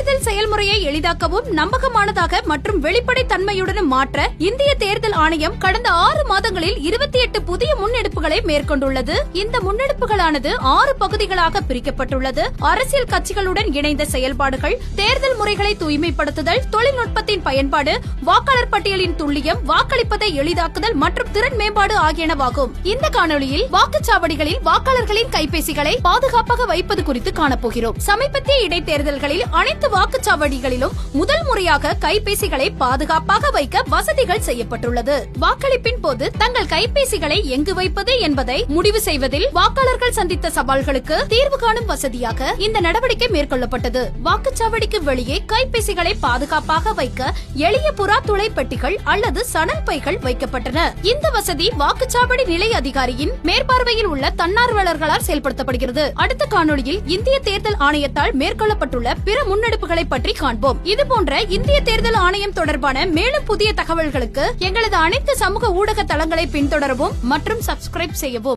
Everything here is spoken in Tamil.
தேர்தல் செயல்முறையை எளிதாக்கவும் நம்பகமானதாக மற்றும் வெளிப்படை தன்மையுடன் மாற்ற இந்திய தேர்தல் ஆணையம் கடந்த 6 மாதங்களில் 28 புதிய முன்னெடுப்புகளை மேற்கொண்டுள்ளது. இந்த முன்னெடுப்புகளானது 6 பகுதிகளாக பிரிக்கப்பட்டுள்ளது. அரசியல் கட்சிகளுடன் இணைந்த செயல்பாடுகள், தேர்தல் முறைகளை தூய்மைப்படுத்துதல், தொழில்நுட்பத்தின் பயன்பாடு, வாக்காளர் பட்டியலின் துல்லியம், வாக்களிப்பதை எளிதாக்குதல் மற்றும் திறன் மேம்பாடு ஆகியனவாகும். இந்த காணொலியில் வாக்குச்சாவடிகளில் வாக்காளர்களின் கைபேசிகளை பாதுகாப்பாக வைப்பது குறித்து காணப்போகிறோம். சமீபத்திய இடைத்தேர்தல்களில் அனைத்து வாக்குச்சாவடிகளிலும் முதல் முறையாக கைபேசிகளை பாதுகாப்பாக வைக்க வசதிகள் செய்யப்பட்டுள்ளது. வாக்களிப்பின் போது தங்கள் கைபேசிகளை எங்கு வைப்பது என்பதை முடிவு செய்வதில் வாக்காளர்கள் சந்தித்த சவால்களுக்கு தீர்வு காணும் வசதியாக இந்த நடவடிக்கை மேற்கொள்ளப்பட்டது. வாக்குச்சாவடிக்கு வெளியே கைபேசிகளை பாதுகாப்பாக வைக்க எளிய புறா துளை பெட்டிகள் அல்லது சணல் பைகள் வைக்கப்பட்டன. இந்த வசதி வாக்குச்சாவடி நிலை அதிகாரியின் மேற்பார்வையில் உள்ள தன்னார்வலர்களால் செயல்படுத்தப்படுகிறது. அடுத்த காணொலியில் இந்திய தேர்தல் ஆணையத்தால் மேற்கொள்ளப்பட்டுள்ள பிற முன்னெடுப்புகளை பற்றி காண்போம். இதுபோன்ற இந்திய தேர்தல் ஆணையம் தொடர்பான மேலும் புதிய தகவல்களுக்கு எங்களது அனைத்து சமூக ஊடக தளங்களை பின்தொடரவும் மற்றும் சப்ஸ்கிரைப் செய்யவும்.